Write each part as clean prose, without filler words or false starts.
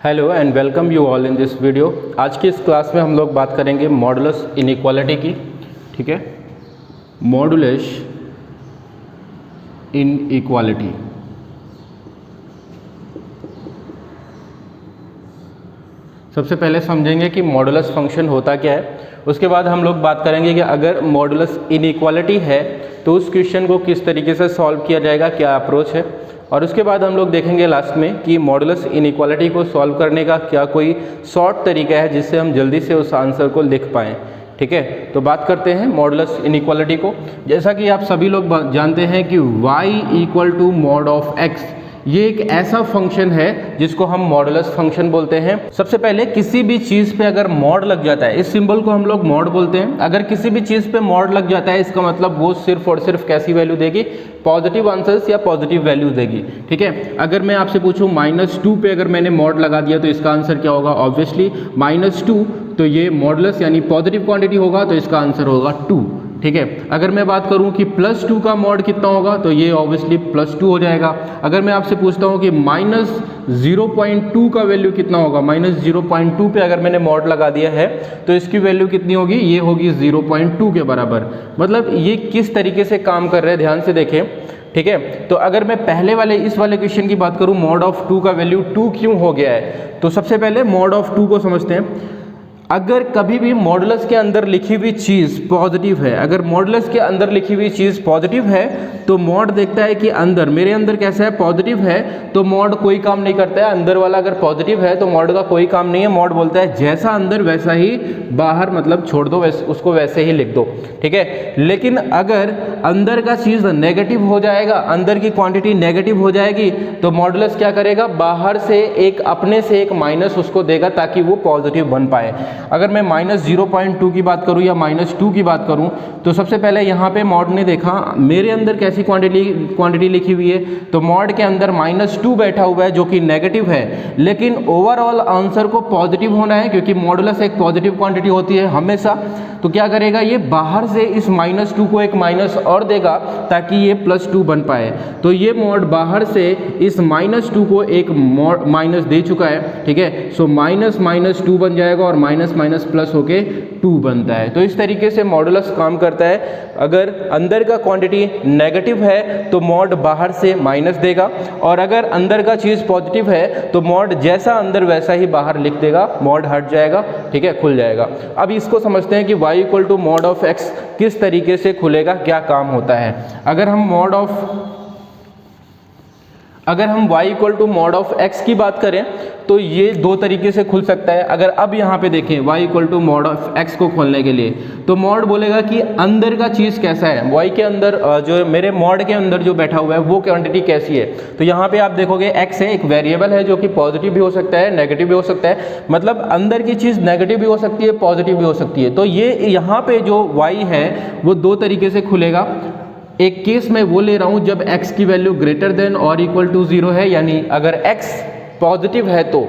Hello and welcome you all in this video. आज की इस क्लास में हम लोग बात करेंगे मॉडुलस इनइक्वालिटी की। ठीक है, मॉडुलस इनइक्वालिटी। सबसे पहले समझेंगे कि मॉडुलस फंक्शन होता क्या है, उसके बाद हम लोग बात करेंगे कि अगर मॉडुलस इनइक्वालिटी है तो उस क्वेश्चन को किस तरीके से सॉल्व किया जाएगा, क्या अप्रोच है, और उसके बाद हम लोग देखेंगे लास्ट में कि मॉडुलस इनइक्वालिटी को सॉल्व करने का क्या कोई शॉर्ट तरीका है जिससे हम जल्दी से उस आंसर को लिख पाएँ। ठीक है, तो बात करते हैं मॉडुलस इनइक्वालिटी को। जैसा कि आप सभी लोग जानते हैं कि y equal to mod of x, ये एक ऐसा फंक्शन है जिसको हम मॉडुलस फंक्शन बोलते हैं। सबसे पहले किसी भी चीज़ पे अगर मॉड लग जाता है, इस सिंबल को हम लोग मॉड बोलते हैं। अगर किसी भी चीज़ पे मॉड लग जाता है इसका मतलब वो सिर्फ और सिर्फ कैसी वैल्यू देगी, पॉजिटिव आंसर्स या पॉजिटिव वैल्यू देगी। ठीक है, अगर मैं आपसे पूछूं -2 पे अगर मैंने मॉड लगा दिया तो इसका आंसर क्या होगा, ऑब्वियसली -2, तो ये मॉडुलस यानी पॉजिटिव क्वांटिटी होगा तो इसका आंसर होगा 2। ठीक है, अगर मैं बात करूं कि +2 का मॉड कितना होगा तो ये ऑब्वियसली +2 हो जाएगा। अगर मैं आपसे पूछता हूं कि -0.2 का वैल्यू कितना होगा, -0.2 पे अगर मैंने मॉड लगा दिया है तो इसकी वैल्यू कितनी होगी, ये होगी 0.2 के बराबर। मतलब ये किस तरीके से काम कर रहे हैं ध्यान से देखें। ठीक है, तो अगर मैं पहले वाले इस वाले क्वेश्चन की बात करूं, मॉड ऑफ 2 का वैल्यू 2 क्यों हो गया है, तो सबसे पहले मॉड ऑफ 2 को समझते हैं। अगर कभी भी मॉडुलस के अंदर लिखी हुई चीज़ पॉजिटिव है, अगर मॉडुलस के अंदर लिखी हुई चीज़ पॉजिटिव है तो मॉड देखता है कि अंदर मेरे अंदर कैसा है, पॉजिटिव है, तो मॉड कोई काम नहीं करता है। अंदर वाला अगर पॉजिटिव है तो मॉड का कोई काम नहीं है। मॉड बोलता है जैसा अंदर वैसा ही बाहर, मतलब छोड़ दो, उसको वैसे ही लिख दो। ठीक है, लेकिन अगर अंदर का चीज़ नेगेटिव हो जाएगा, अंदर की क्वांटिटी नेगेटिव हो जाएगी तो मॉडुलस क्या करेगा, बाहर से एक, अपने से एक माइनस उसको देगा ताकि वो पॉजिटिव बन पाए। अगर मैं -0.2 की बात करूं या -2 की बात करूं तो सबसे पहले यहाँ पे मॉड ने देखा मेरे अंदर कैसी क्वांटिटी लिखी हुई है, तो मॉड के अंदर -2 बैठा हुआ है जो कि नेगेटिव है, लेकिन ओवरऑल आंसर को पॉजिटिव होना है क्योंकि मॉडुलस एक पॉजिटिव क्वांटिटी होती है हमेशा। तो क्या करेगा, ये बाहर से इस -2 को एक माइनस और देगा ताकि ये +2 बन पाए। तो ये मॉड बाहर से इस -2 को एक माइनस दे चुका है। ठीक है, सो -2 बन जाएगा और माइनस प्लस होके 2 बनता है। तो इस तरीके से मॉडुलस काम करता है। अगर अंदर का क्वांटिटी नेगेटिव है तो मॉड बाहर से माइनस देगा, और अगर अंदर का चीज़ पॉजिटिव है तो मॉड जैसा अंदर वैसा ही बाहर लिख देगा, मॉड हट जाएगा। ठीक है, खुल जाएगा। अब इसको समझते हैं कि y equal to mod of x किस तरीके से खुलेगा, क्या काम होता है। अगर हम y equal to mod of x की बात करें तो ये दो तरीके से खुल सकता है। अगर अब यहाँ पे देखें y equal to mod of x को खोलने के लिए तो मॉड बोलेगा कि अंदर का चीज़ कैसा है, y के अंदर जो मेरे मॉड के अंदर जो बैठा हुआ है वो क्वांटिटी कैसी है। तो यहाँ पे आप देखोगे x है, एक वेरिएबल है जो कि पॉजिटिव भी हो सकता है, नेगेटिव भी हो सकता है। मतलब अंदर की चीज़ नेगेटिव भी हो सकती है, पॉजिटिव भी हो सकती है। तो ये यहाँ पे जो y है वो दो तरीके से खुलेगा। एक केस में वो ले रहा हूँ जब x की वैल्यू ग्रेटर देन और इक्वल टू 0 है, यानी अगर x पॉजिटिव है तो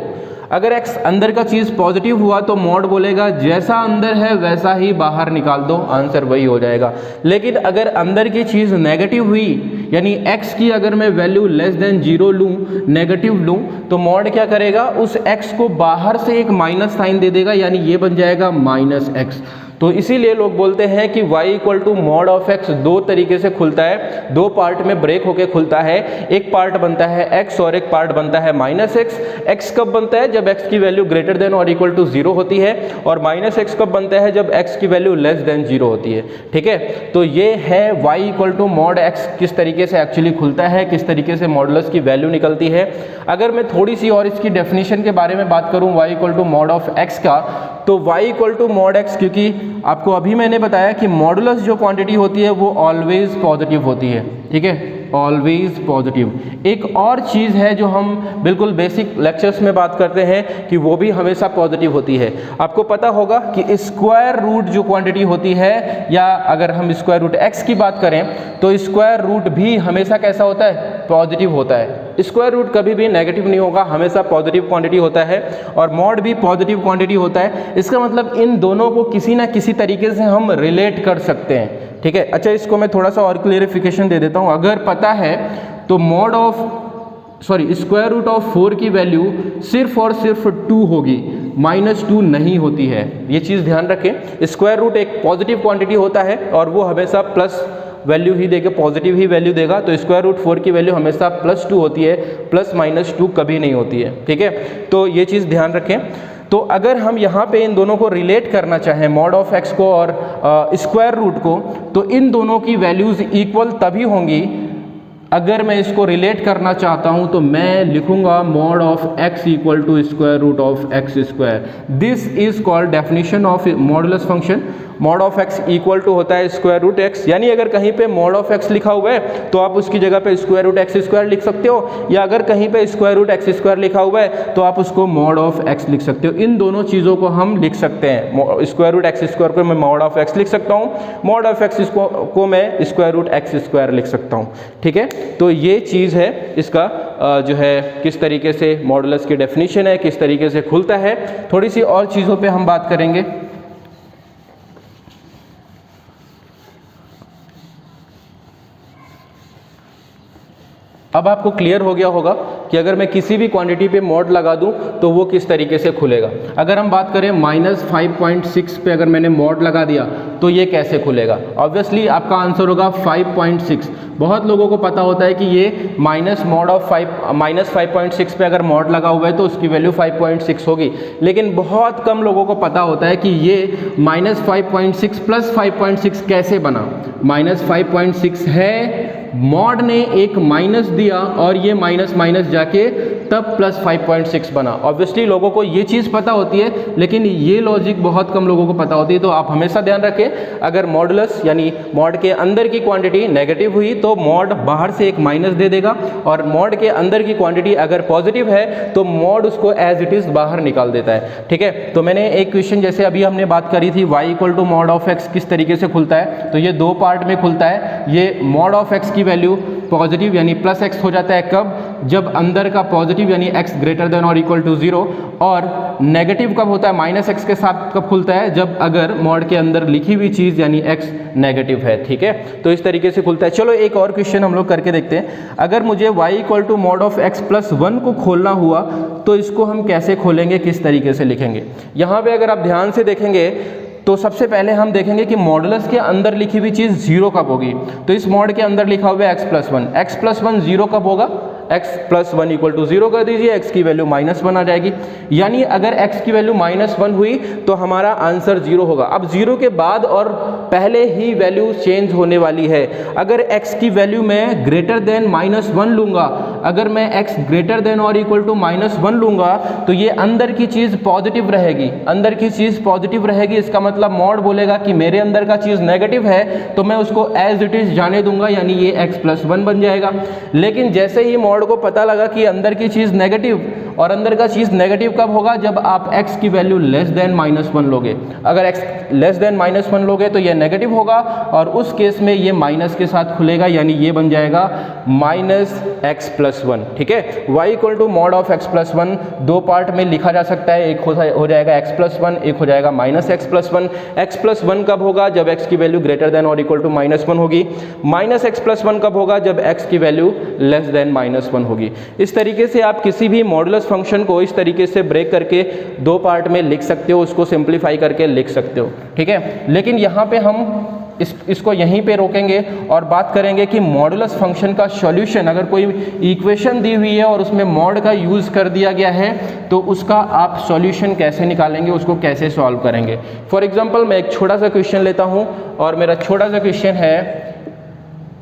अगर x अंदर का चीज़ पॉजिटिव हुआ तो मॉड बोलेगा जैसा अंदर है वैसा ही बाहर निकाल दो, आंसर वही हो जाएगा। लेकिन अगर अंदर की चीज़ नेगेटिव हुई, यानी x की अगर मैं वैल्यू लेस देन 0 लूँ, नेगेटिव लूँ, तो मॉड क्या करेगा, उस x को बाहर से एक माइनस साइन दे देगा, यानी ये बन जाएगा -x। तो इसीलिए लोग बोलते हैं कि y equal to mod of x दो तरीके से खुलता है, दो पार्ट में ब्रेक होके खुलता है। एक पार्ट बनता है x और एक पार्ट बनता है -x। x कब बनता है, जब x की वैल्यू ग्रेटर देन और इक्वल टू 0 होती है, और -x कब बनता है, जब x की वैल्यू लेस देन 0 होती है। ठीक है, तो ये है y equal to mod x किस तरीके से एक्चुअली खुलता है, किस तरीके से मॉडुलस की वैल्यू निकलती है। अगर मैं थोड़ी सी और इसकी डेफिनेशन के बारे में बात करूँ y equal to mod of x का, तो y equal to mod x, क्योंकि आपको अभी मैंने बताया कि मॉडुलस जो क्वांटिटी होती है वो ऑलवेज पॉजिटिव होती है। ठीक है, ऑलवेज पॉजिटिव। एक और चीज़ है जो हम बिल्कुल बेसिक लेक्चर्स में बात करते हैं कि वो भी हमेशा पॉजिटिव होती है। आपको पता होगा कि स्क्वायर रूट जो क्वांटिटी होती है, या अगर हम स्क्वायर रूट x की बात करें तो स्क्वायर रूट भी हमेशा कैसा होता है, पॉजिटिव होता है। स्क्वायर रूट कभी भी नेगेटिव नहीं होगा, हमेशा पॉजिटिव क्वांटिटी होता है, और मॉड भी पॉजिटिव क्वांटिटी होता है। इसका मतलब इन दोनों को किसी ना किसी तरीके से हम रिलेट कर सकते हैं। ठीक है, अच्छा इसको मैं थोड़ा सा और क्लेरिफिकेशन दे देता हूँ। अगर पता है तो mod of sorry square root of 4 की वैल्यू सिर्फ और सिर्फ 2 होगी, -2 नहीं होती है। ये चीज़ ध्यान रखें, स्क्वायर रूट एक पॉजिटिव क्वांटिटी होता है और वो हमेशा प्लस वैल्यू ही देगा, पॉजिटिव ही वैल्यू देगा। तो स्क्वायर रूट 4 की वैल्यू हमेशा +2 होती है, +-2 कभी नहीं होती है, ठीक है। तो ये चीज़ ध्यान रखें। तो अगर हम यहाँ पे इन दोनों को रिलेट करना चाहें, मॉड ऑफ x को और स्क्वायर रूट को, तो इन दोनों की वैल्यूज़ इक्वल तभी होंगी। अगर मैं इसको रिलेट करना चाहता हूँ तो मैं लिखूंगा mod of x equal to square root of x square. This is called definition of modulus function. Mod of x equal to होता है स्क्वायर रूट x, यानी अगर कहीं पे मॉड ऑफ x लिखा हुआ है तो आप उसकी जगह पे स्क्वायर रूट x स्क्वायर लिख सकते हो, या अगर कहीं पे स्क्वायर रूट x स्क्वायर लिखा हुआ है तो आप उसको मॉड ऑफ x लिख सकते हो। इन दोनों चीज़ों को हम लिख सकते हैं। स्क्वायर रूट x स्क्वायर को मैं मॉड ऑफ x लिख सकता हूँ, मॉड ऑफ x को मैं स्क्वायर रूट x स्क्वायर लिख सकता हूँ, ठीक है। तो ये चीज़ है इसका जो है किस तरीके से मॉडुलस की डेफिनेशन है, किस तरीके से खुलता है। थोड़ी सी और चीज़ों पे हम बात करेंगे। अब आपको क्लियर हो गया होगा कि अगर मैं किसी भी क्वांटिटी पे मॉड लगा दूं तो वो किस तरीके से खुलेगा। अगर हम बात करें -5.6 पे अगर मैंने मॉड लगा दिया तो ये कैसे खुलेगा। ऑब्वियसली आपका आंसर होगा 5.6। बहुत लोगों को पता होता है कि ये -5.6 पे अगर मॉड लगा हुआ है तो उसकी वैल्यू 5.6 होगी, लेकिन बहुत कम लोगों को पता होता है कि ये -5.6 + 5.6 कैसे बना। -5.6 है, मॉड ने एक माइनस दिया और ये माइनस माइनस जाके तब +5.6 बना। ऑब्वियसली लोगों को ये चीज़ पता होती है, लेकिन ये लॉजिक बहुत कम लोगों को पता होती है। तो आप हमेशा ध्यान रखें, अगर मॉडुलस यानी मॉड के अंदर की क्वांटिटी नेगेटिव हुई तो मॉड बाहर से एक माइनस दे देगा, और मॉड के अंदर की क्वांटिटी अगर पॉजिटिव है तो मॉड उसको एज इट इज़ बाहर निकाल देता है, ठीक है। तो मैंने एक क्वेश्चन जैसे अभी हमने बात करी थी y = मॉड ऑफ x किस तरीके से खुलता है, तो ये दो पार्ट में खुलता है। ये मॉड ऑफ x की वैल्यू पॉजिटिव यानी +x हो जाता है कब, जब अंदर का पॉजिटिव यानी x > 0, और नेगेटिव कब होता है, -x के साथ कब खुलता है, जब अगर मॉड के अंदर लिखी हुई चीज़ यानी x नेगेटिव है, ठीक है। तो इस तरीके से खुलता है। चलो एक और क्वेश्चन हम लोग करके देखते हैं। अगर मुझे y = मॉड ऑफ x + 1 को खोलना हुआ तो इसको हम कैसे खोलेंगे, किस तरीके से लिखेंगे। यहाँ पे अगर आप ध्यान से देखेंगे तो सबसे पहले हम देखेंगे कि मॉडुलस के अंदर लिखी हुई चीज़ 0 कब होगी। तो इस मॉड के अंदर लिखा हुआ है x + 1, x + 1 0 कब होगा, x + 1 = 0 कर दीजिए, x की वैल्यू -1 आ जाएगी। यानी अगर x की वैल्यू -1 हुई तो हमारा आंसर 0 होगा। अब 0 के बाद और पहले ही वैल्यू चेंज होने वाली है। अगर x की वैल्यू मैं ग्रेटर देन -1 लूँगा, अगर मैं x ग्रेटर देन और इक्वल टू -1 लूँगा तो ये अंदर की चीज़ पॉजिटिव रहेगी, अंदर की चीज़ पॉजिटिव रहेगी। इसका मतलब मॉड बोलेगा कि मेरे अंदर का चीज़ नेगेटिव है तो मैं उसको एज इट इज़ जाने दूंगा, यानी ये x + 1 बन जाएगा। लेकिन जैसे ही मॉड को पता लगा कि अंदर की चीज़ नेगेटिव, और अंदर का चीज़ नेगेटिव कब होगा, जब आप x की वैल्यू लेस देन -1 लोगे। अगर x लेस देन -1 लोगे तो ये नेगेटिव होगा, और उस केस में ये माइनस के साथ खुलेगा, यानी ये बन जाएगा -x + 1, ठीक है। y = मॉड ऑफ x + 1 दो पार्ट में लिखा जा सकता है, एक हो जाएगा x + 1, एक हो जाएगा -x + 1। x + 1 कब होगा, जब x की वैल्यू ग्रेटर देन और इक्वल टू -1 होगी। -x + 1 कब होगा, जब x की वैल्यू लेस देन -1 होगी। इस तरीके से आप किसी भी मॉडुलस फंक्शन को इस तरीके से ब्रेक करके दो पार्ट में लिख सकते हो, उसको सिंप्लीफाई करके लिख सकते हो, ठीक है। लेकिन यहाँ पे हम इसको यहीं पे रोकेंगे और बात करेंगे कि मॉडुलस फंक्शन का सॉल्यूशन, अगर कोई इक्वेशन दी हुई है और उसमें मॉड का यूज़ कर दिया गया है तो उसका आप सॉल्यूशन कैसे निकालेंगे, उसको कैसे सॉल्व करेंगे। फॉर एग्जांपल मैं एक छोटा सा क्वेश्चन लेता हूँ, और मेरा छोटा सा क्वेश्चन है,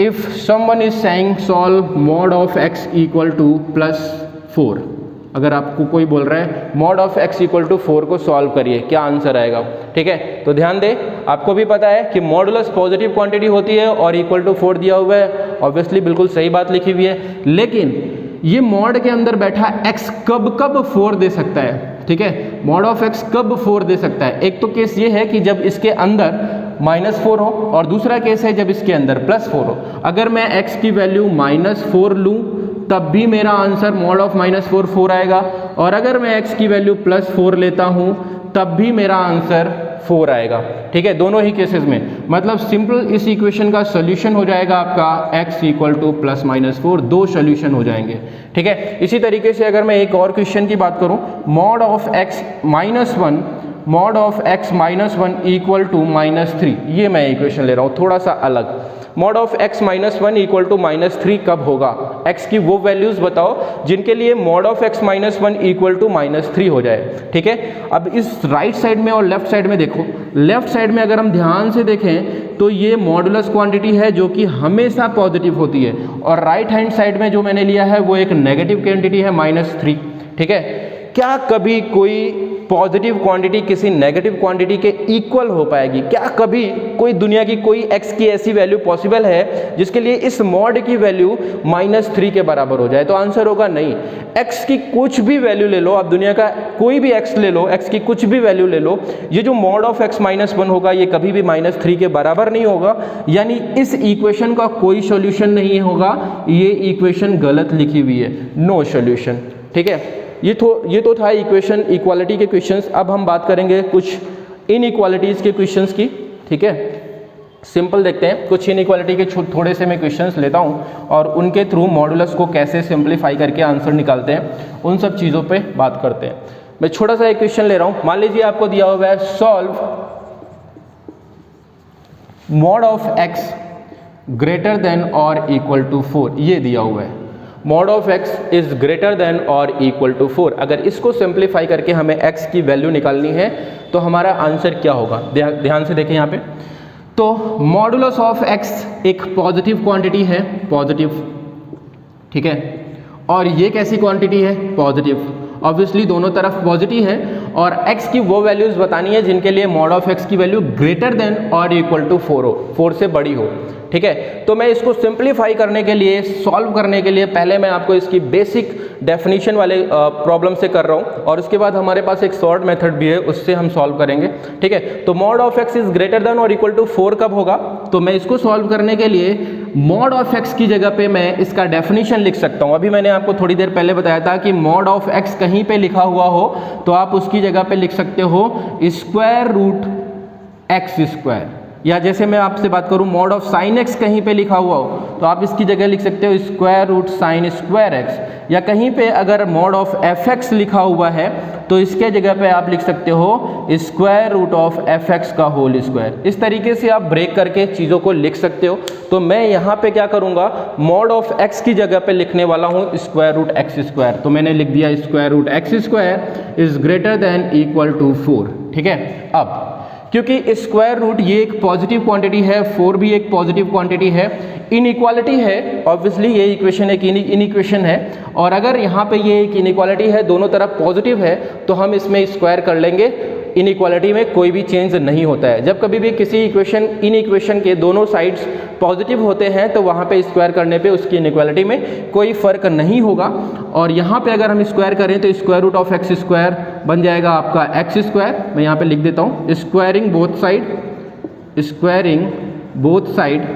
if someone is saying solve mod of x = +4। अगर आपको कोई बोल रहा है मॉड ऑफ x = 4 को सॉल्व करिए, क्या आंसर आएगा, ठीक है। तो ध्यान दें, आपको भी पता है कि मॉडुलस पॉजिटिव क्वांटिटी होती है और =4 दिया हुआ है, ऑब्वियसली बिल्कुल सही बात लिखी हुई है। लेकिन ये मॉड के अंदर बैठा x कब 4 दे सकता है, ठीक है। मॉड ऑफ x कब 4 दे सकता है। एक तो केस ये है कि जब इसके अंदर -4 हो, और दूसरा केस है जब इसके अंदर +4 हो। अगर मैं x की वैल्यू -4 लूँ तब भी मेरा आंसर मॉड ऑफ -4 4 आएगा, और अगर मैं x की वैल्यू +4 लेता हूँ तब भी मेरा आंसर 4 आएगा। ठीक है, दोनों ही केसेस में, मतलब सिंपल इस इक्वेशन का सोल्यूशन हो जाएगा आपका x equal two plus minus 4, दो सोल्यूशन हो जाएंगे। ठीक है, इसी तरीके से अगर मैं एक और क्वेश्चन की बात करूं, mod of x minus 1 mod of x minus 1 equal to minus 3, ये मैं इक्वेशन ले रहा हूँ थोड़ा सा अलग। Mod of x minus 1 equal to minus 3 कब होगा? x की वो वैल्यूज बताओ जिनके लिए mod of x minus 1 equal to minus 3 हो जाए। ठीक है, अब इस राइट साइड में और लेफ्ट साइड में देखो, लेफ्ट साइड में अगर हम ध्यान से देखें तो ये मॉडुलस क्वांटिटी है जो कि हमेशा पॉजिटिव होती है, और राइट हैंड साइड में जो मैंने लिया है वो एक नेगेटिव क्वांटिटी है -3। ठीक है, क्या कभी कोई पॉजिटिव क्वांटिटी किसी नेगेटिव क्वांटिटी के इक्वल हो पाएगी? क्या कभी कोई दुनिया की कोई x की ऐसी वैल्यू पॉसिबल है जिसके लिए इस मॉड की वैल्यू -3 के बराबर हो जाए? तो आंसर होगा नहीं। x की कुछ भी वैल्यू ले लो, आप दुनिया का कोई भी x ले लो, x की कुछ भी वैल्यू ले लो, ये जो मॉड ऑफ x माइनस 1 होगा ये कभी भी -3 के बराबर नहीं होगा, यानी इस इक्वेशन का कोई सॉल्यूशन नहीं होगा, ये इक्वेशन गलत लिखी हुई है, नो सॉल्यूशन। ठीक है, ये तो था इक्वेशन इक्वालिटी के क्वेश्चंस। अब हम बात करेंगे कुछ इनइक्वालिटीज़ के क्वेश्चंस की। ठीक है, सिंपल देखते हैं, कुछ इनइक्वालिटी के थोड़े से मैं क्वेश्चंस लेता हूं और उनके थ्रू मॉडुलस को कैसे सिंप्लीफाई करके आंसर निकालते हैं, उन सब चीज़ों पे बात करते हैं। मैं छोटा सा एक क्वेश्चन ले रहा हूं, मान लीजिए आपको दिया हुआ है solve mod of x greater than और इक्वल टू 4, ये दिया हुआ है। Mod of x is greater than और इक्वल टू 4। अगर इसको सिंप्लीफाई करके हमें x की वैल्यू निकालनी है तो हमारा आंसर क्या होगा? ध्यान से देखें यहाँ पे, तो मॉडुलस ऑफ x एक पॉजिटिव क्वांटिटी है, पॉजिटिव। ठीक है, और ये कैसी क्वांटिटी है? पॉजिटिव। ऑब्वियसली दोनों तरफ पॉजिटिव है, और x की वो वैल्यूज बतानी है जिनके लिए मॉड ऑफ x की वैल्यू ग्रेटर देन और इक्वल टू 4 हो, 4 से बड़ी हो। ठीक है, तो मैं इसको सिंप्लीफाई करने के लिए, सॉल्व करने के लिए पहले मैं आपको इसकी बेसिक डेफिनेशन वाले प्रॉब्लम से कर रहा हूँ, और उसके बाद हमारे पास एक शॉर्ट मेथड भी है, उससे हम सॉल्व करेंगे। ठीक है, तो mod of x is greater than और इक्वल टू 4 कब होगा? तो मैं इसको सॉल्व करने के लिए मॉड ऑफ x की जगह पे मैं इसका डेफिनेशन लिख सकता हूँ। अभी मैंने आपको थोड़ी देर पहले बताया था कि मॉड ऑफ x कहीं पे लिखा हुआ हो तो आप उसकी जगह पे लिख सकते हो स्क्वायर रूट x स्क्वायर, या जैसे मैं आपसे बात करूं मॉड ऑफ साइन x कहीं पे लिखा हुआ हो तो आप इसकी जगह लिख सकते हो square root sine square x, या कहीं पे अगर मॉड ऑफ fx लिखा हुआ है तो इसके जगह पे आप लिख सकते हो स्क्वायर रूट ऑफ fx का होल स्क्वायर। इस तरीके से आप ब्रेक करके चीज़ों को लिख सकते हो। तो मैं यहाँ पे क्या करूँगा, मॉड ऑफ x की जगह पे लिखने वाला हूँ स्क्वायर रूट x स्क्वायर। तो मैंने लिख दिया square root x square is greater than equal to 4। ठीक है, अब क्योंकि स्क्वायर रूट ये एक पॉजिटिव क्वांटिटी है, 4 भी एक पॉजिटिव क्वांटिटी है, इनइक्वालिटी है, ऑब्वियसली ये इक्वेशन एक इनइक्वेशन है, और अगर यहाँ पे ये एक इनइक्वालिटी है, दोनों तरफ पॉजिटिव है, तो हम इसमें स्क्वायर कर लेंगे। इनइक्वालिटी में कोई भी चेंज नहीं होता है। जब कभी भी किसी इक्वेशन के दोनों साइड्स पॉजिटिव होते हैं तो वहाँ पे स्क्वायर करने पे उसकी इनइक्वालिटी में कोई फर्क नहीं होगा। और यहाँ पे अगर हम स्क्वायर करें तो square root of x square बन जाएगा आपका x स्क्वायर। मैं यहाँ पे लिख देता हूँ स्क्वायरिंग बोथ साइड,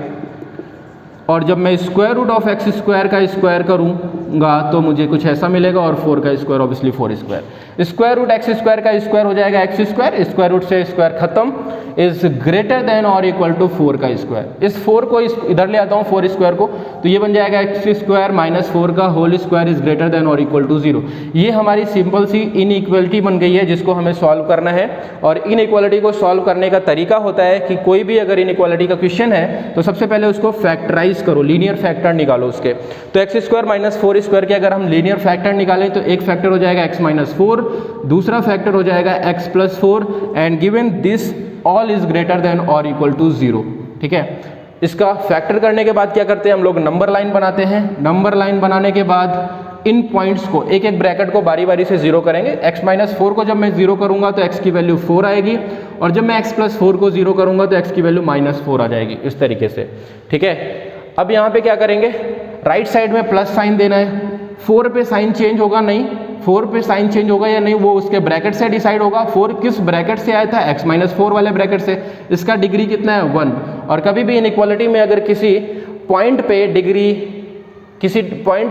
और जब मैं square root of x square का स्क्वायर करूँगा तो मुझे कुछ ऐसा मिलेगा, और 4 का square obviously 4 square. Square root x square का स्क्वायर हो जाएगा x स्क्वायर, स्क्वायर रूट से स्क्वायर खत्म, इज ग्रेटर देन और इक्वल टू 4 का स्क्वायर। इस 4 को इधर ले आता हूँ 4 स्क्वायर को, तो ये बन जाएगा x स्क्वायर माइनस 4 का whole square is greater than और इक्वल टू 0। ये हमारी सिंपल सी इनइक्वालिटी बन गई है जिसको हमें सॉल्व करना है। और इनइक्वालिटी को सॉल्व करने का तरीका होता है कि कोई भी अगर इनइक्वालिटी का क्वेश्चन है तो सबसे पहले उसको फैक्टराइज करो, लीनियर फैक्टर निकालो उसके। तो x स्क्वायर माइनस 4 स्क्वायर के अगर हम लीनियर फैक्टर निकालें तो एक फैक्टर हो जाएगा x माइनस 4, दूसरा फैक्टर हो जाएगा x plus 4, and given this all is greater than और इक्वल टू 0। ठीक है, इसका फैक्टर करने के बाद क्या करते हैं हम लोग, नंबर लाइन बनाते हैं। नंबर लाइन बनाने के बाद इन पॉइंट्स को एक एक ब्रैकेट को बारी बारी से 0 करेंगे। x माइनस 4 को जब मैं 0 करूंगा तो x की वैल्यू 4 आएगी, और जब मैं x प्लस 4 को 0 करूंगा तो x की वैल्यू माइनस 4 आ जाएगी, इस तरीके से। ठीक है, अब यहाँ पे क्या करेंगे, राइट साइड में प्लस साइन देना है। 4 पे साइन चेंज होगा नहीं, 4 पे साइन चेंज होगा या नहीं वो उसके ब्रैकेट से डिसाइड होगा। 4 किस ब्रैकेट से आया था, x माइनस 4 वाले ब्रैकेट से। इसका डिग्री कितना है, 1। और कभी भी इनइक्वालिटी में अगर किसी पॉइंट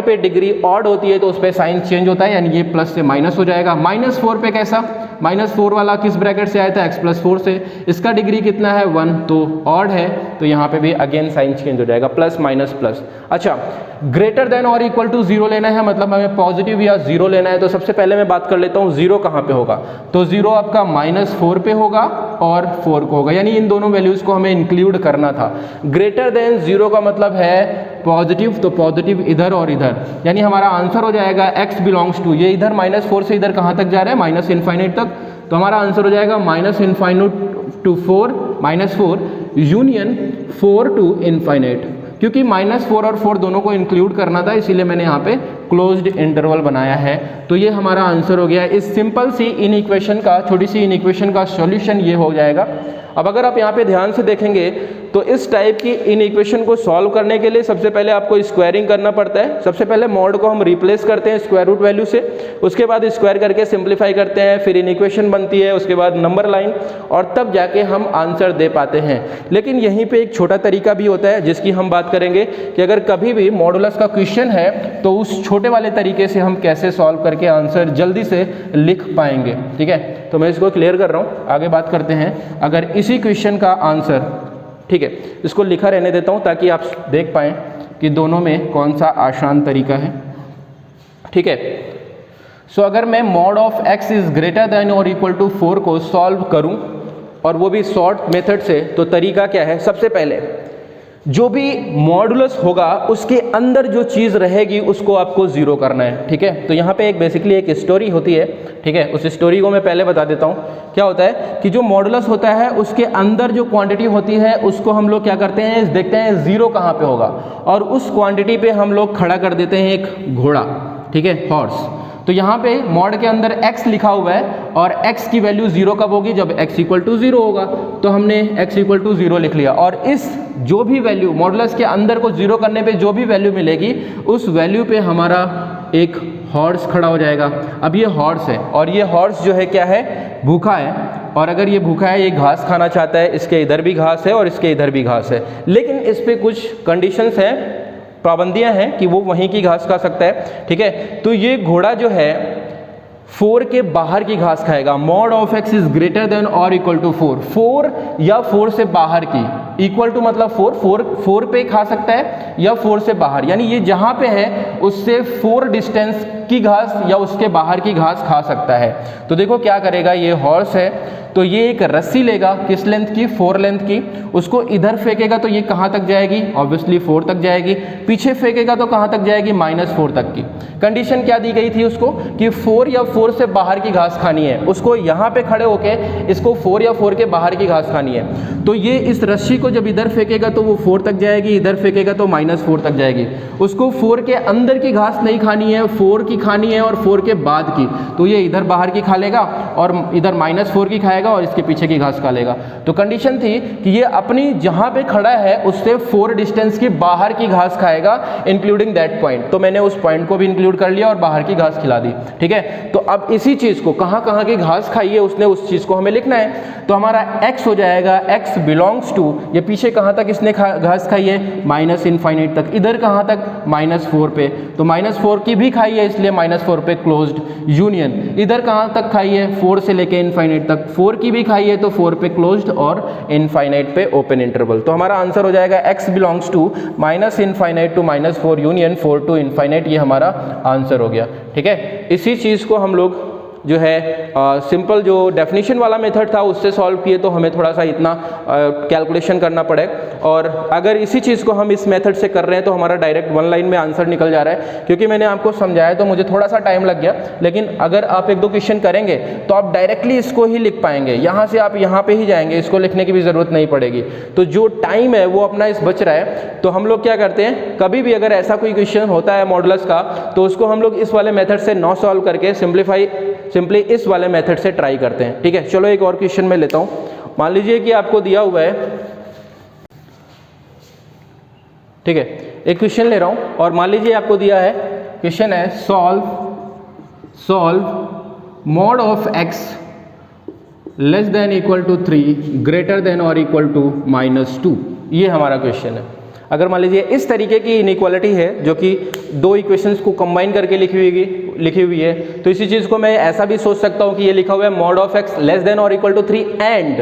पे डिग्री ऑड होती है तो उस पर साइन चेंज होता है, यानी ये प्लस से माइनस हो जाएगा। -4 पे कैसा, -4 वाला किस ब्रैकेट से आया था, x+4 से। इसका डिग्री कितना है 1, तो ऑड है, तो यहाँ पे भी अगेन साइन चेंज हो जाएगा, प्लस माइनस प्लस। अच्छा, ग्रेटर देन और इक्वल टू 0 लेना है, मतलब हमें पॉजिटिव या 0 लेना है। तो सबसे पहले मैं बात कर लेता हूँ 0 कहाँ पे होगा, तो 0 आपका -4 पे होगा और 4 को होगा, यानी इन दोनों वैल्यूज़ को हमें इंक्लूड करना था। ग्रेटर देन 0 का मतलब है पॉजिटिव, तो पॉजिटिव इधर और इधर, यानी हमारा आंसर हो जाएगा x बिलोंग्स टू, ये इधर -4 से इधर कहाँ तक जा रहा है, माइनस इनफाइनाइट तक, तो हमारा आंसर हो जाएगा -infinite to 4 -4 union 4 to infinite, क्योंकि -4 और 4 दोनों को इंक्लूड करना था, इसीलिए मैंने यहाँ पे क्लोज्ड इंटरवल बनाया है। तो ये हमारा आंसर हो गया। इस सिंपल सी इन इक्वेशन का, छोटी सी इन इक्वेशन का सॉल्यूशन ये हो जाएगा। अब अगर आप यहाँ पे ध्यान से देखेंगे तो इस टाइप की इन इक्वेशन को सॉल्व करने के लिए सबसे पहले आपको स्क्वायरिंग करना पड़ता है। सबसे पहले मॉड को हम रिप्लेस करते हैं स्क्वायर रूट वैल्यू से, उसके बाद स्क्वायर करके सिंप्लीफाई करते हैं, फिर इन इक्वेशन बनती है, उसके बाद नंबर लाइन, और तब जाके हम आंसर दे पाते हैं। लेकिन यहीं पे एक छोटा तरीका भी होता है जिसकी हम बात करेंगे कि अगर कभी भी मॉडुलस का क्वेश्चन है तो उस छोटे वाले तरीके से हम कैसे सॉल्व करके आंसर जल्दी से लिख पाएंगे। ठीक है, तो मैं इसको क्लियर कर रहा हूँ, आगे बात करते हैं। अगर इसी क्वेश्चन का आंसर, ठीक है, इसको लिखा रहने देता हूँ ताकि आप देख पाएँ कि दोनों में कौन सा आसान तरीका है। ठीक है, सो अगर मैं mod of x is greater than और इक्वल टू 4 को सॉल्व करूँ, और वो भी शॉर्ट मेथड से, तो तरीका क्या है, सबसे पहले जो भी मॉडुलस होगा उसके अंदर जो चीज़ रहेगी उसको आपको ज़ीरो करना है। ठीक है, तो यहाँ पे एक बेसिकली एक स्टोरी होती है। ठीक है, उस स्टोरी को मैं पहले बता देता हूँ। क्या होता है कि जो मॉडुलस होता है उसके अंदर जो क्वांटिटी होती है उसको हम लोग क्या करते हैं, देखते हैं ज़ीरो कहाँ पे होगा, और उस क्वांटिटी पे हम लोग खड़ा कर देते हैं एक घोड़ा। ठीक है, हॉर्स। तो यहाँ पे मॉड के अंदर x लिखा हुआ है और x की वैल्यू 0 कब होगी, जब x इक्वल टू 0 होगा। तो हमने x इक्वल टू 0 लिख लिया, और इस जो भी वैल्यू मॉडुलस के अंदर को 0 करने पे जो भी वैल्यू मिलेगी उस वैल्यू पे हमारा एक हॉर्स खड़ा हो जाएगा। अब ये हॉर्स है, और ये हॉर्स जो है क्या है, भूखा है, और अगर ये भूखा है, ये घास खाना चाहता है, इसके इधर भी घास है और इसके इधर भी घास है, लेकिन इस पे कुछ कंडीशंस हैं, पाबंदियां हैं कि वो वहीं की घास खा सकता है। ठीक है, तो ये घोड़ा जो है 4 के बाहर की घास खाएगा। Mod of x is greater than और इक्वल टू 4, 4 या 4 से बाहर की, इक्वल टू मतलब 4 पे खा सकता है या 4 से बाहर, यानी ये जहाँ पे है उससे 4 डिस्टेंस की घास या उसके बाहर की घास खा सकता है। तो देखो क्या करेगा, ये हॉर्स है, तो ये एक रस्सी लेगा, किस लेंथ की, 4 लेंथ की, उसको इधर फेंकेगा तो ये कहाँ तक जाएगी, ऑब्वियसली 4 तक जाएगी, पीछे फेंकेगा तो कहाँ तक जाएगी, -4 तक की। कंडीशन क्या दी गई थी उसको कि 4 या 4 से बाहर की घास खानी है, उसको यहाँ पे खड़े होके इसको 4 या 4 के बाहर की घास खानी है। तो ये इस रस्सी को जब इधर फेंकेगा तो वो 4 तक जाएगी, इधर फेंकेगा तो -4 तक जाएगी। उसको 4 के अंदर की घास नहीं खानी है, 4 की खानी है और 4 के बाद की, तो ये इधर बाहर की खा लेगा और इधर -4 की खाएगा और इसके पीछे की घास खा लेगा। तो कंडीशन थी कि ये अपनी जहां पे खड़ा है उससे 4 डिस्टेंस की बाहर की घास खाएगा, इंक्लूडिंग दैट पॉइंट। तो मैंने उस पॉइंट को भी इंक्लूड कर लिया और बाहर की घास खिला दी। ठीक है, तो अब इसी चीज को कहां की घास खाई है उसने, उस चीज को हमें लिखना है। तो हमारा x हो जाएगा x बिलोंग्स टू, ये पीछे कहां तक इसने घास खाई है, -इनफाइनाइट तक, इधर कहां तक, -4 पे, तो -4 की भी खाई है इसलिए -4 पे क्लोज्ड यूनियन। इधर कहां तक खाई है, 4 से लेके इनफाइनाइट तक, 4 की भी खाई है तो 4 पे क्लोज्ड और इनफाइनाइट पे ओपन इंटरवल। तो हमारा आंसर हो जाएगा x belongs to -infinite to -4 union 4 to infinite, ये हमारा आंसर हो गया। ठीक है, इसी चीज़ को हम लोग जो है सिंपल जो डेफिनेशन वाला मेथड था उससे सॉल्व किए, तो हमें थोड़ा सा इतना कैलकुलेशन करना पड़े, और अगर इसी चीज़ को हम इस मेथड से कर रहे हैं तो हमारा डायरेक्ट 1 लाइन में आंसर निकल जा रहा है। क्योंकि मैंने आपको समझाया तो मुझे थोड़ा सा टाइम लग गया, लेकिन अगर आप 1-2 क्वेश्चन करेंगे तो आप डायरेक्टली इसको ही लिख पाएंगे, यहाँ से आप यहाँ पे ही जाएंगे, इसको लिखने की भी ज़रूरत नहीं पड़ेगी। तो जो टाइम है वो अपना इस बच रहा है। तो हम लोग क्या करते हैं, कभी भी अगर ऐसा कोई क्वेश्चन होता है मॉडुलस का, तो उसको हम लोग इस वाले मेथड से ना सॉल्व करके सिंपली इस वाले मेथड से ट्राई करते हैं। ठीक है, चलो एक और क्वेश्चन में लेता हूं। मान लीजिए कि आपको दिया हुआ है, ठीक है, एक क्वेश्चन ले रहा हूं और मान लीजिए आपको दिया है, क्वेश्चन है solve mod of x less than equal to 3 greater than और इक्वल टू -2, ये हमारा क्वेश्चन है। अगर मान लीजिए इस तरीके की इनइक्वालिटी है जो कि 2 इक्वेशंस को कंबाइन करके लिखी हुई लिखी हुई है, तो इसी चीज़ को मैं ऐसा भी सोच सकता हूँ कि ये लिखा हुआ है mod of x less than और equal to 3 and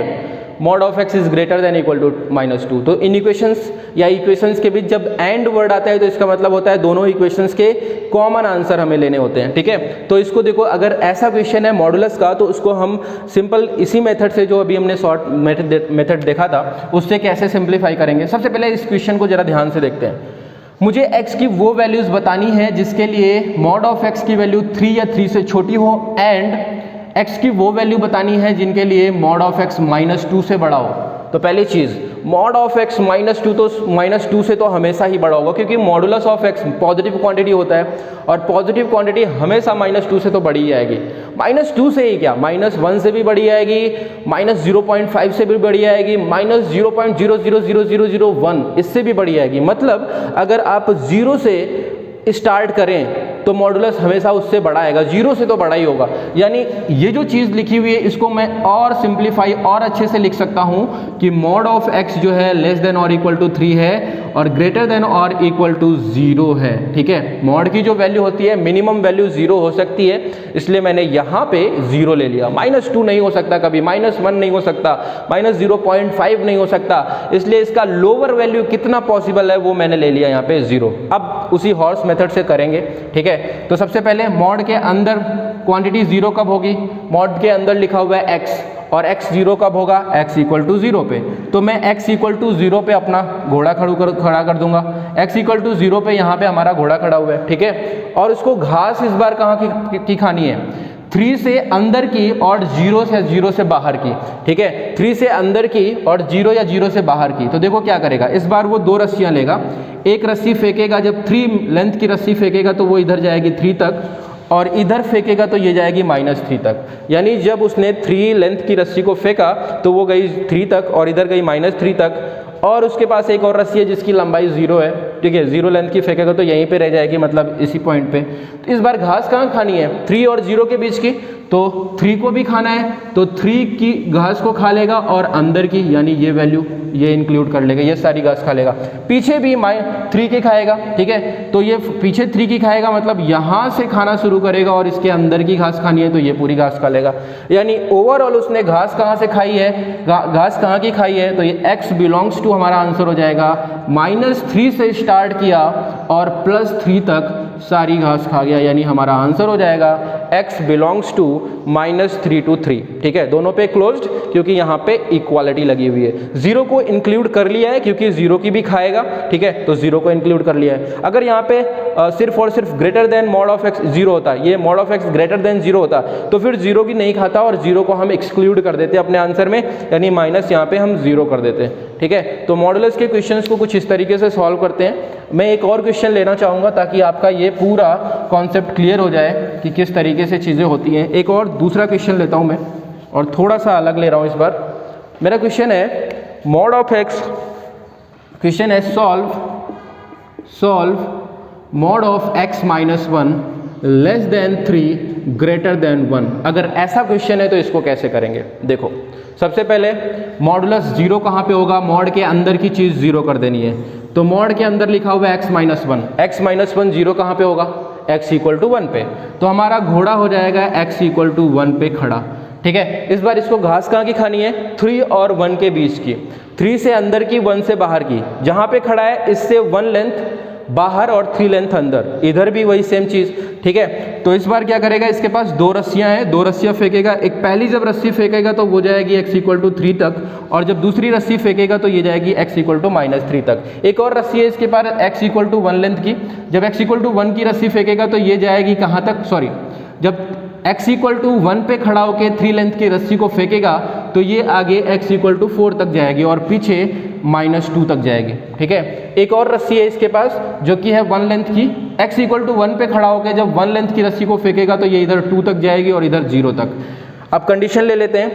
mod of x is greater than equal to -2। तो इन इक्वेशंस या इक्वेशंस के बीच जब एंड वर्ड आता है तो इसका मतलब होता है दोनों इक्वेशंस के कॉमन आंसर हमें लेने होते हैं, ठीक है। तो इसको देखो, अगर ऐसा क्वेश्चन है मॉडुलस का, तो उसको हम सिंपल इसी मेथड से जो अभी हमने शॉर्ट मेथड देखा था उससे कैसे सिंप्लीफाई करेंगे। सबसे पहले इस क्वेश्चन को जरा ध्यान से देखते हैं। मुझे x की वो वैल्यूज़ बतानी है जिसके लिए मॉड ऑफ x की वैल्यू 3 या 3 से छोटी हो एंड x की वो वैल्यू बतानी है जिनके लिए मॉड ऑफ x -2 से बड़ा हो। तो पहली चीज़, मॉड ऑफ x -2 तो -2 से तो हमेशा ही बड़ा होगा, क्योंकि modulus of x positive quantity होता है और पॉजिटिव क्वांटिटी हमेशा -2 से तो बड़ी ही आएगी। -2 से ही क्या, -1 से भी बड़ी आएगी, -0.5 से भी बड़ी आएगी, -0.000001 इससे भी बड़ी आएगी। मतलब अगर आप 0 से स्टार्ट करें तो मॉडुलस हमेशा उससे बड़ा आएगा, 0 से तो बड़ा ही होगा। यानी ये जो चीज़ लिखी हुई है इसको मैं और सिंप्लीफाई और अच्छे से लिख सकता हूँ कि मॉड ऑफ x जो है लेस देन और इक्वल टू 3 है और ग्रेटर देन और इक्वल टू 0 है, ठीक है। मॉड की जो वैल्यू होती है मिनिमम वैल्यू 0 हो सकती है, इसलिए मैंने यहाँ पे 0 ले लिया। -2 नहीं हो सकता कभी, -1 नहीं हो सकता, -0.5 नहीं हो सकता, इसलिए इसका लोअर वैल्यू कितना पॉसिबल है वो मैंने ले लिया यहाँ पे 0। अब उसी हॉर्स मेथड से करेंगे, ठीक है। तो सबसे पहले मॉड के अंदर क्वांटिटी 0 कब होगी, मॉड के अंदर लिखा हुआ है x और x 0 कब होगा, x इक्वल टू 0 पे। तो मैं x इक्वल टू 0 पे अपना घोड़ा खड़ा कर दूंगा। x इक्वल टू 0 पे यहाँ पे हमारा घोड़ा खड़ा हुआ है, ठीक है। और उसको घास इस बार कहाँ की खानी है, 3 से अंदर की और 0 से बाहर की, ठीक है। 3 से अंदर की और 0 या 0 से बाहर की। तो देखो क्या करेगा, इस बार वो 2 रस्सियाँ लेगा, एक रस्सी फेंकेगा, जब 3 लेंथ की रस्सी फेंकेगा तो वो इधर जाएगी 3 तक और इधर फेंकेगा तो ये जाएगी -3 तक। यानी जब उसने 3 लेंथ की रस्सी को फेंका तो वो गई 3 तक और इधर गई -3 तक, और उसके पास एक और रस्सी है जिसकी लंबाई 0 है, ठीक है। 0 लेंथ की फेंकेगा तो यहीं पे रह जाएगी, मतलब इसी पॉइंट पे। तो इस बार घास कहाँ खानी है, 3 और 0 के बीच की, तो 3 को भी खाना है तो 3 की घास को खा लेगा और अंदर की यानी ये वैल्यू ये इंक्लूड कर लेगा, ये सारी घास खा लेगा। पीछे भी 3 की खाएगा, ठीक है। तो ये पीछे 3 की खाएगा, मतलब यहाँ से खाना शुरू करेगा और इसके अंदर की घास खानी है तो ये पूरी घास खा लेगा। यानी ओवरऑल उसने घास कहाँ से खाई है, घास कहाँ की खाई है, तो ये x बिलोंग्स टू हमारा आंसर हो जाएगा -3 से स्टार्ट किया और +3 तक सारी घास खा गया, यानी हमारा आंसर हो जाएगा x बिलोंग्स टू -3 to 3, ठीक है। दोनों पे क्लोज्ड, क्योंकि यहाँ पे इक्वालिटी लगी हुई है। 0 को इंक्लूड कर लिया है क्योंकि 0 की भी खाएगा, ठीक है, तो 0 को इंक्लूड कर लिया है। अगर यहाँ पे सिर्फ और सिर्फ greater than mod of x 0 होता, ये mod of x greater than 0 होता, तो फिर 0 की नहीं खाता और 0 को हम एक्सक्लूड कर देते अपने आंसर में, यानी माइनस यहाँ पे हम 0 कर देते हैं, ठीक है। तो मॉडुलस के क्वेश्चंस को कुछ इस तरीके से सॉल्व करते हैं। मैं एक और क्वेश्चन लेना चाहूँगा ताकि आपका ये पूरा कॉन्सेप्ट क्लियर हो जाए कि किस तरीके से चीज़ें होती हैं। एक और दूसरा क्वेश्चन लेता हूँ मैं, और थोड़ा सा अलग ले रहा हूँ इस बार। मेरा क्वेश्चन है मॉड ऑफ एक्स, क्वेश्चन है solve mod of x -1 less than 3 greater then 1। अगर ऐसा क्वेश्चन है तो इसको कैसे करेंगे। देखो, सबसे पहले मॉडुलस 0 कहाँ पे होगा, मॉड के अंदर की चीज़ 0 कर देनी है। तो मॉड के अंदर लिखा हुआ है x -1 0 कहाँ पे होगा, x इक्वल टू 1 पे। तो हमारा घोड़ा हो जाएगा x इक्वल टू 1 पे खड़ा, ठीक है। इस बार इसको घास कहाँ की खानी है, 3 और 1 के बीच की, 3 से अंदर की 1 से बाहर की। जहाँ पे खड़ा है इससे 1 लेंथ बाहर और 3 लेंथ अंदर, इधर भी वही सेम चीज़, ठीक है। तो इस बार क्या करेगा, इसके पास 2 रस्सियाँ हैं, 2 रस्सियाँ फेंकेगा। एक पहली जब रस्सी फेंकेगा तो वो जाएगी x इक्वल टू 3 तक, और जब दूसरी रस्सी फेंकेगा तो ये जाएगी x इक्वल टू -3 तक। एक और रस्सी है इसके पास x इक्वल टू 1 लेंथ की, जब x इक्वल टू 1 की रस्सी फेंकेगा तो ये जाएगी कहाँ तक, सॉरी, जब x इक्वल टू 1 पे खड़ा होकर 3 लेंथ की रस्सी को फेंकेगा तो ये आगे x इक्वल टू 4 तक जाएगी और पीछे -2 तक जाएगी, ठीक है। एक और रस्सी है इसके पास जो कि है 1 लेंथ की, x इक्वल टू 1 पे खड़ा होकर जब 1 लेंथ की रस्सी को फेंकेगा तो ये इधर 2 तक जाएगी और इधर 0 तक। अब कंडीशन ले लेते हैं,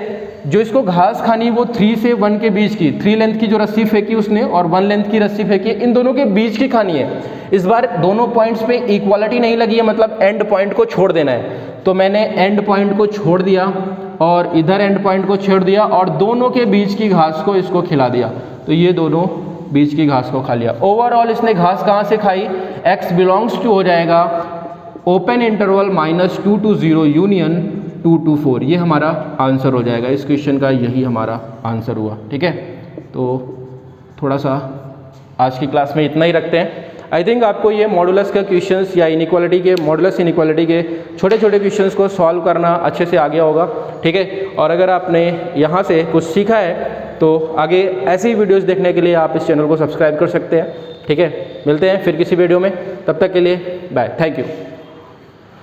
जो इसको घास खानी वो 3 से 1 के बीच की, 3 लेंथ की जो रस्सी फेंकी उसने और 1 लेंथ की रस्सी फेंकी, इन दोनों के बीच की खानी है। इस बार दोनों पॉइंट्स पे इक्वालिटी नहीं लगी है, मतलब एंड पॉइंट को छोड़ देना है। तो मैंने एंड पॉइंट को छोड़ दिया और इधर एंड पॉइंट को छोड़ दिया और दोनों के बीच की घास को इसको खिला दिया, तो ये दोनों बीच की घास को खा लिया। ओवरऑल इसने घास कहाँ से खाई, x बिलोंग्स टू हो जाएगा open interval -2 to 0 union 2 to 4, ये हमारा आंसर हो जाएगा। इस क्वेश्चन का यही हमारा आंसर हुआ। ठीक है, तो थोड़ा सा आज की क्लास में इतना ही रखते हैं। आई थिंक आपको ये मॉडुलस का क्वेश्चंस या इनइक्वालिटी के मॉडुलस इनइक्वालिटी के छोटे छोटे क्वेश्चंस को सॉल्व करना अच्छे से आ गया होगा। ठीक है, और अगर आपने यहाँ से कुछ सीखा है तो आगे ऐसी ही वीडियोस देखने के लिए आप इस चैनल को सब्सक्राइब कर सकते हैं। ठीक है, मिलते हैं फिर किसी वीडियो में, तब तक के लिए बाय, थैंक यू।